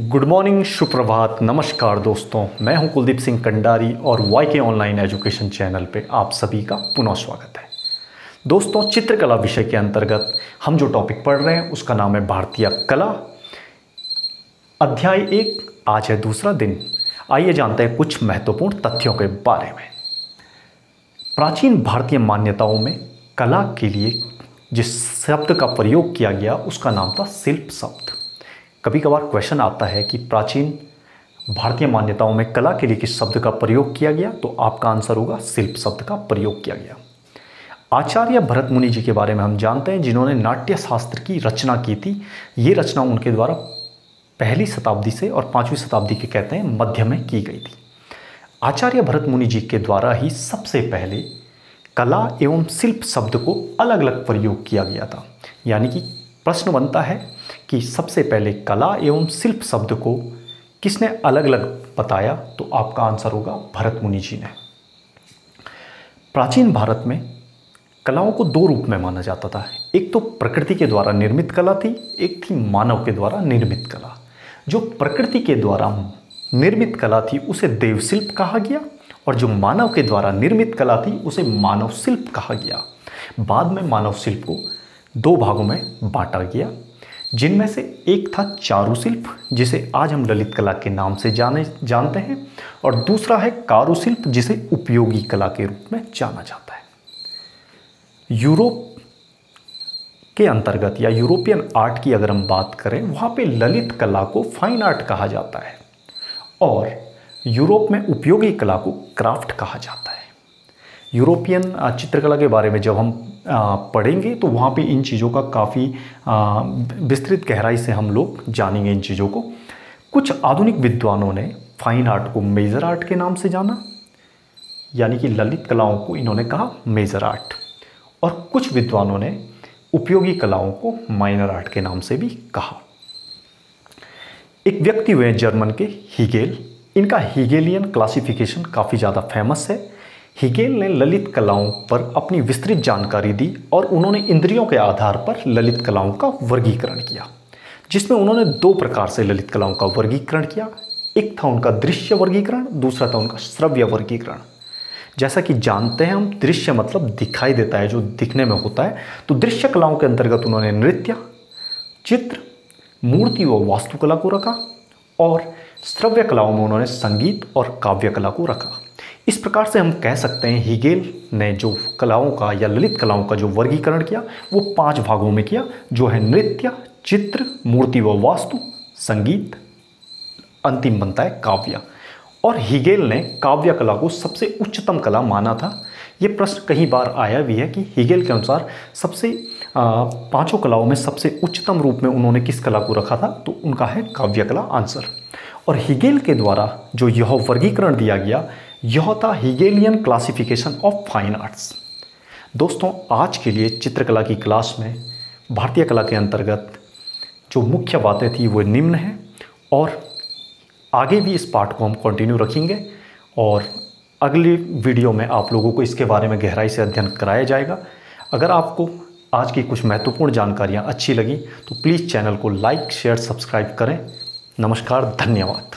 Good morning, सुप्रभात, नमस्कार दोस्तों। मैं हूं कुलदीप सिंह कंडारी और वाईके ऑनलाइन एजुकेशन चैनल पे आप सभी का पुनः स्वागत है। दोस्तों, चित्रकला विषय के अंतर्गत हम जो टॉपिक पढ़ रहे हैं उसका नाम है भारतीय कला, अध्याय 1। आज है दूसरा दिन। आइए जानते हैं कुछ महत्वपूर्ण तथ्यों के बारे में। प्राचीन भारतीय मान्यताओं में कला के लिए जिस शब्द का प्रयोग किया गया उसका नाम था शिल्प शब्द। कभी कभार क्वेश्चन आता है कि प्राचीन भारतीय मान्यताओं में कला के लिए किस शब्द का प्रयोग किया गया, तो आपका आंसर होगा शिल्प शब्द का प्रयोग किया गया। आचार्य भरत मुनि जी के बारे में हम जानते हैं, जिन्होंने नाट्य शास्त्र की रचना की थी। ये रचना उनके द्वारा पहली शताब्दी से और 5वीं शताब्दी के कहते हैं मध्य में की गई थी। आचार्य भरत मुनि जी के द्वारा ही सबसे पहले कला एवं शिल्प शब्द को अलग अलग प्रयोग किया गया था। यानी कि प्रश्न बनता है कि सबसे पहले कला एवं शिल्प शब्द को किसने अलग अलग बताया, तो आपका आंसर होगा भरत मुनि जी ने। प्राचीन भारत में कलाओं को दो रूप में माना जाता था। एक तो प्रकृति के द्वारा निर्मित कला थी, एक थी मानव के द्वारा निर्मित कला। जो प्रकृति के द्वारा निर्मित कला थी उसे देव शिल्प कहा गया, और जो मानव के द्वारा निर्मित कला थी उसे मानव शिल्प कहा गया। बाद में मानव शिल्प को दो भागों में बांटा गया, जिनमें से एक था चारुशिल्प, जिसे आज हम ललित कला के नाम से जानते हैं, और दूसरा है कारुशिल्प, जिसे उपयोगी कला के रूप में जाना जाता है। यूरोप के अंतर्गत या यूरोपियन आर्ट की अगर हम बात करें, वहाँ पे ललित कला को फाइन आर्ट कहा जाता है, और यूरोप में उपयोगी कला को क्राफ्ट कहा जाता है। यूरोपियन चित्रकला के बारे में जब हम पढ़ेंगे तो वहाँ पे इन चीज़ों का काफ़ी विस्तृत गहराई से हम लोग जानेंगे इन चीज़ों को। कुछ आधुनिक विद्वानों ने फाइन आर्ट को मेजर आर्ट के नाम से जाना, यानी कि ललित कलाओं को इन्होंने कहा मेजर आर्ट, और कुछ विद्वानों ने उपयोगी कलाओं को माइनर आर्ट के नाम से भी कहा। एक व्यक्ति हुए जर्मन के हीगेल, इनका हीगेलियन क्लासिफिकेशन काफ़ी ज़्यादा फेमस है। हीगेल ने ललित कलाओं पर अपनी विस्तृत जानकारी दी, और उन्होंने इंद्रियों के आधार पर ललित कलाओं का वर्गीकरण किया, जिसमें उन्होंने दो प्रकार से ललित कलाओं का वर्गीकरण किया। एक था उनका दृश्य वर्गीकरण, दूसरा था उनका श्रव्य वर्गीकरण। जैसा कि जानते हैं हम, दृश्य मतलब दिखाई देता है, जो दिखने में होता है। तो दृश्य कलाओं के अंतर्गत उन्होंने नृत्य, चित्र, मूर्ति व वास्तुकला को रखा, और श्रव्य कलाओं में उन्होंने संगीत और काव्य कला को रखा। इस प्रकार से हम कह सकते हैं हीगेल ने जो कलाओं का या ललित कलाओं का जो वर्गीकरण किया वो 5 भागों में किया, जो है नृत्य, चित्र, मूर्ति व वास्तु, संगीत, अंतिम बनता है काव्य। और हीगेल ने काव्य कला को सबसे उच्चतम कला माना था। ये प्रश्न कई बार आया भी है कि हीगेल के अनुसार सबसे 5 कलाओं में सबसे उच्चतम रूप में उन्होंने किस कला को रखा था, तो उनका है काव्य कला आंसर। और हीगेल के द्वारा जो यह वर्गीकरण दिया गया, यह था हीगेलियन क्लासिफिकेशन ऑफ फाइन आर्ट्स। दोस्तों, आज के लिए चित्रकला की क्लास में भारतीय कला के अंतर्गत जो मुख्य बातें थी वो निम्न हैं, और आगे भी इस पाठ को हम कंटिन्यू रखेंगे, और अगली वीडियो में आप लोगों को इसके बारे में गहराई से अध्ययन कराया जाएगा। अगर आपको आज की कुछ महत्वपूर्ण जानकारियाँ अच्छी लगी तो प्लीज़ चैनल को लाइक, शेयर, सब्सक्राइब करें। नमस्कार, धन्यवाद।